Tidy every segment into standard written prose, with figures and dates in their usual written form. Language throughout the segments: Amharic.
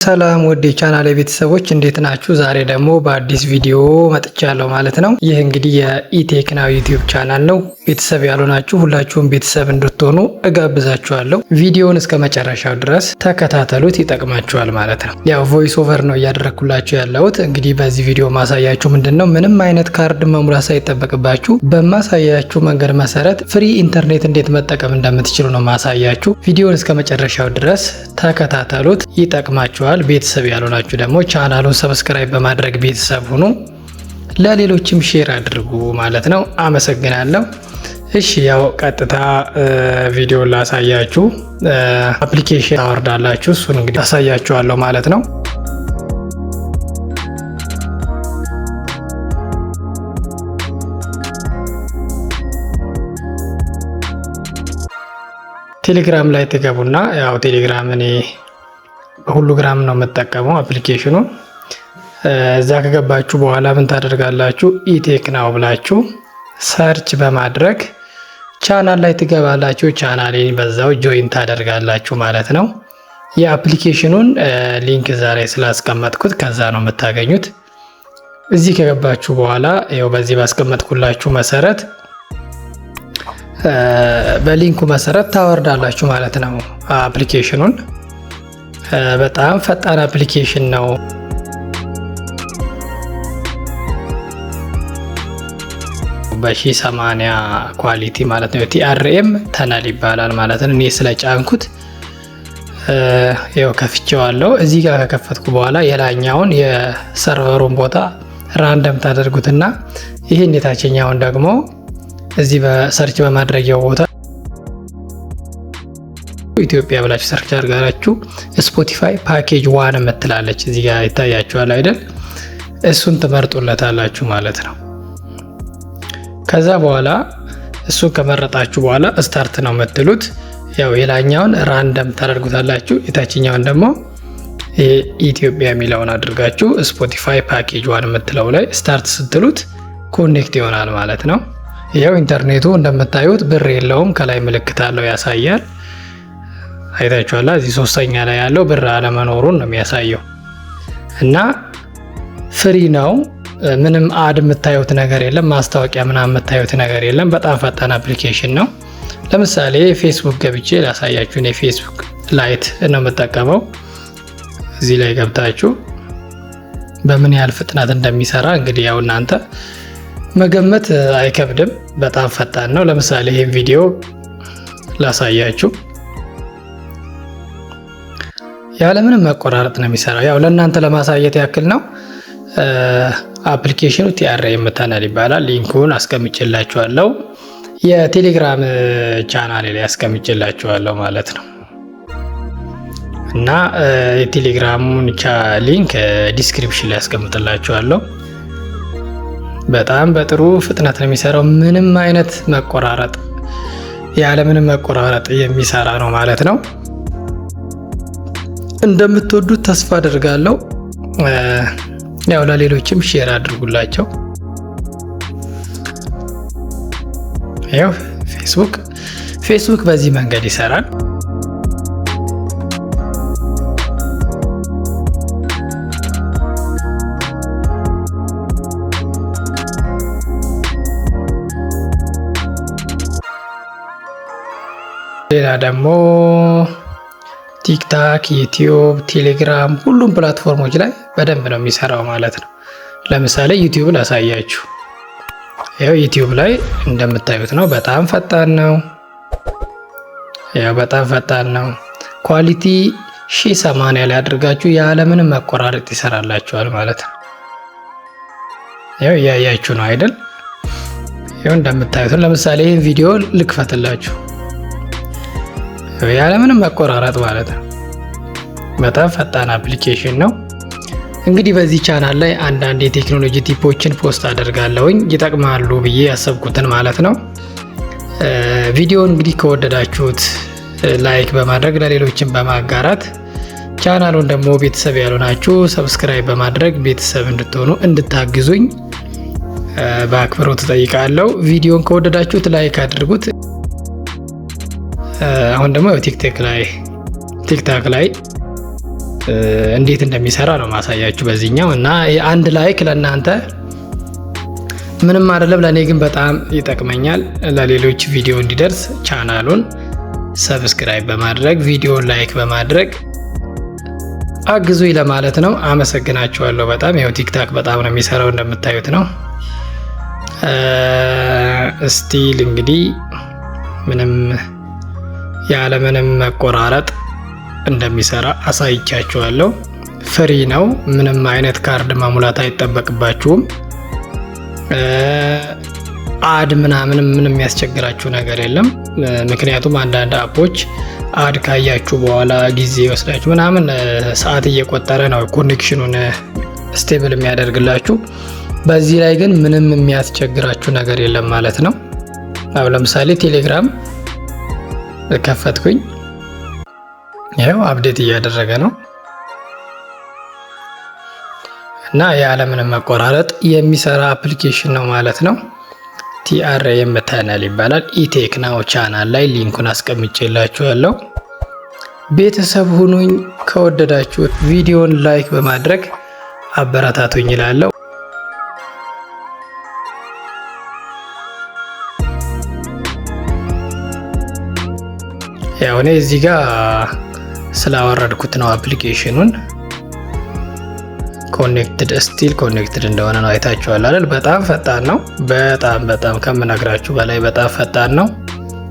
ሰላም ወደ ቻናሌ ቤተሰቦች እንዴት ናችሁ? ዛሬ ደግሞ በአዲስ ቪዲዮ መጥቻለሁ ማለት ነው። ይህ እንግዲህ የኢቴክ ናው ዩቲዩብ ቻናል ነው። ቤተሰብ ያልሆናችሁ ሁላችሁም ቤተሰብ እንድትሆኑ እጋብዛችኋለሁ። ቪዲዮውን እስከ መጨረሻው ድረስ ተከታተሉት፣ ይጠቅማችኋል ማለት ነው። ያው ቮይስ ኦቨር ነው እያደረኩላችሁ ያለሁት። እንግዲህ በዚህ ቪዲዮ ማሳያችሁ ምንድነው ምንም አይነት ካርድ መሙላት ሳይጠበቅባችሁ በማሳያችሁ መንገድ መሰረት ፍሪ ኢንተርኔት እንዴት መጠቀም እንደምትችሉ ነው ማሳያችሁ። ቪዲዮውን እስከ መጨረሻው ድረስ ተከታተሉት፣ ይጠቅማችኋል። ቤተሰብ ያልሆናችሁ ደግሞ ቻናሉን ሰብስክራይብ በማድረግ ቤተሰብ ሁኑ፣ ለሌሎችም ሼር አድርጉ ማለት ነው። አመሰግናለሁ። እሺ ያው ቀጥታ ቪዲዮ ላሳያችሁ። አፕሊኬሽን ታወርዳላችሁ። እሱን እንግዲህ አሳያችኋለሁ ማለት ነው። ቴሌግራም ላይ ትገቡና ያው ቴሌግራም እኔ ሁሉ ግራም ነው የምጠቀመው አፕሊኬሽኑ። እዛ ከገባችሁ በኋላ ምን ታደርጋላችሁ? ኢቴክ ናው ብላችሁ ሰርች በማድረግ ቻናል ላይ ትገባላችሁ። ቻናሌን በዛው ጆይን ታደርጋላችሁ ማለት ነው። የአፕሊኬሽኑን ሊንክ እዛ ላይ ስላስቀመጥኩት ከዛ ነው የምታገኙት። እዚህ ከገባችሁ በኋላ ያው በዚህ ባስቀመጥኩላችሁ መሰረት በሊንኩ መሰረት ታወርዳላችሁ ማለት ነው አፕሊኬሽኑን። በጣም ፈጣን አፕሊኬሽን ነው። በ1080 ኳሊቲ ማለት ነው። ቲአርኤም ተነል ይባላል ማለት ነው። እኔ ስለጫንኩት ያው ከፍቼዋለሁ። እዚህ ጋር ከከፈትኩ በኋላ የላኛውን የሰርቨሩን ቦታ ራንደም ታደርጉትና ይሄን የታችኛውን ደግሞ እዚህ በሰርች በማድረጊያው ቦታ ኢትዮጵያ ብላችሁ ሰርች አድርጋችሁ ስፖቲፋይ ፓኬጅ 1 የምትላለች እዚህ ጋር ይታያችኋል አይደል? እሱን ትመርጡለታላችሁ ማለት ነው። ከዛ በኋላ እሱን ከመረጣችሁ በኋላ ስታርት ነው የምትሉት። ያው የላኛውን ራንደም ታደርጉታላችሁ፣ የታችኛውን ደግሞ ኢትዮጵያ የሚለውን አድርጋችሁ ስፖቲፋይ ፓኬጅ 1 የምትለው ላይ ስታርት ስትሉት ኮኔክት ይሆናል ማለት ነው። ያው ኢንተርኔቱ እንደምታዩት ብር የለውም፣ ከላይ ምልክት አለው ያሳያል። አይታችኋላ። እዚህ ሶስተኛ ላይ ያለው ብር አለመኖሩን ነው የሚያሳየው እና ፍሪ ነው። ምንም አድ የምታዩት ነገር የለም፣ ማስታወቂያ ምናምን የምታዩት ነገር የለም። በጣም ፈጣን አፕሊኬሽን ነው። ለምሳሌ ፌስቡክ ገብቼ ላሳያችሁ። እኔ ፌስቡክ ላይት ነው የምጠቀመው። እዚህ ላይ ገብታችሁ በምን ያህል ፍጥነት እንደሚሰራ እንግዲህ ያው እናንተ መገመት አይከብድም። በጣም ፈጣን ነው። ለምሳሌ ይሄን ቪዲዮ ላሳያችሁ። ያለምንም መቆራረጥ ነው የሚሰራው። ያው ለእናንተ ለማሳየት ያክል ነው። አፕሊኬሽኑ ቲአርኤም ተነል ይባላል። ሊንኩን አስቀምጬላችኋለሁ የቴሌግራም ቻናሌ ላይ አስቀምጬላችኋለሁ ማለት ነው እና የቴሌግራሙን ሊንክ ዲስክሪፕሽን ላይ አስቀምጥላችኋለሁ። በጣም በጥሩ ፍጥነት ነው የሚሰራው። ምንም አይነት መቆራረጥ ያለምንም መቆራረጥ የሚሰራ ነው ማለት ነው። እንደምትወዱት ተስፋ አደርጋለሁ። ያው ለሌሎችም ሼር አድርጉላቸው። ያው ፌስቡክ በዚህ መንገድ ይሰራል። ሌላ ደግሞ ቲክታክ፣ ዩቲዩብ፣ ቴሌግራም ሁሉም ፕላትፎርሞች ላይ በደንብ ነው የሚሰራው ማለት ነው። ለምሳሌ ዩቲዩብ ላሳያችሁ። ያው ዩቲዩብ ላይ እንደምታዩት ነው። በጣም ፈጣን ነው። ያው በጣም ፈጣን ነው። ኳሊቲ 1080 ላይ አድርጋችሁ ያለምንም መቆራረጥ ይሰራላችኋል ማለት ነው። ያው እያያችሁ ነው አይደል? ያው እንደምታዩት ለምሳሌ ይህን ቪዲዮ ልክፈትላችሁ ያለምንም መቆራረጥ ማለት ነው። በጣም ፈጣን አፕሊኬሽን ነው። እንግዲህ በዚህ ቻናል ላይ አንዳንድ የቴክኖሎጂ ቲፖችን ፖስት አደርጋለሁኝ ይጠቅማሉ ብዬ ያሰብኩትን ማለት ነው። ቪዲዮውን እንግዲህ ከወደዳችሁት ላይክ በማድረግ ለሌሎችን በማጋራት ቻናሉን ደግሞ ቤተሰብ ያልሆናችሁ ሰብስክራይብ በማድረግ ቤተሰብ እንድትሆኑ እንድታግዙኝ በአክብሮት እጠይቃለሁ። ቪዲዮውን ከወደዳችሁት ላይክ አድርጉት። አሁን ደግሞ ቲክታክ ላይ እንዴት እንደሚሰራ ነው ማሳያችሁ በዚህኛው። እና አንድ ላይክ ለእናንተ ምንም አይደለም፣ ለእኔ ግን በጣም ይጠቅመኛል። ለሌሎች ቪዲዮ እንዲደርስ ቻናሉን ሰብስክራይብ በማድረግ ቪዲዮን ላይክ በማድረግ አግዙኝ ለማለት ነው። አመሰግናችኋለሁ በጣም። ይኸው ቲክታክ በጣም ነው የሚሰራው እንደምታዩት ነው። ስቲል እንግዲህ ምንም ያለምንም መቆራረጥ እንደሚሰራ አሳይቻችኋለሁ። ፍሪ ነው። ምንም አይነት ካርድ መሙላት አይጠበቅባችሁም። አድ ምናምንም ምንም የሚያስቸግራችሁ ነገር የለም። ምክንያቱም አንዳንድ አፖች አድ ካያችሁ በኋላ ጊዜ ይወስዳችሁ ምናምን ሰዓት እየቆጠረ ነው ኮኔክሽኑን ስቴብል የሚያደርግላችሁ። በዚህ ላይ ግን ምንም የሚያስቸግራችሁ ነገር የለም ማለት ነው። አሁን ለምሳሌ ቴሌግራም ከፈትኩኝ፣ ይኸው አፕዴት እያደረገ ነው እና ያለምንም መቆራረጥ የሚሰራ አፕሊኬሽን ነው ማለት ነው። TRM ታናል ይባላል። ኢቴክ ናው ቻናል ላይ ሊንኩን አስቀምጬላችኋለሁ። ቤተሰብ ሁኑኝ። ከወደዳችሁት ቪዲዮን ላይክ በማድረግ አበረታቱኝ እላለሁ። ያው እኔ እዚህ ጋር ስላወረድኩት ነው አፕሊኬሽኑን። ኮኔክትድ ስቲል ኮኔክትድ እንደሆነ ነው አይታችኋል አይደል? በጣም ፈጣን ነው። በጣም ከምነግራችሁ በላይ በጣም ፈጣን ነው።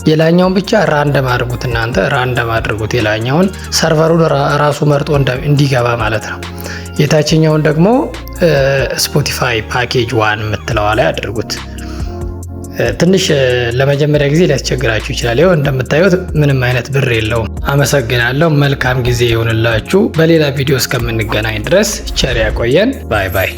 የላኛውን ብቻ ራንደም አድርጉት እናንተ ራንደም አድርጉት። የላኛውን ሰርቨሩን ራሱ መርጦ እንዲገባ ማለት ነው። የታችኛውን ደግሞ ስፖቲፋይ ፓኬጅ ዋን የምትለዋ ላይ አድርጉት። ትንሽ ለመጀመሪያ ጊዜ ሊያስቸግራችሁ ይችላል። ይኸው እንደምታዩት ምንም አይነት ብር የለውም። አመሰግናለሁ። መልካም ጊዜ ይሁንላችሁ። በሌላ ቪዲዮ እስከምንገናኝ ድረስ ቸር ያቆየን። ባይ ባይ።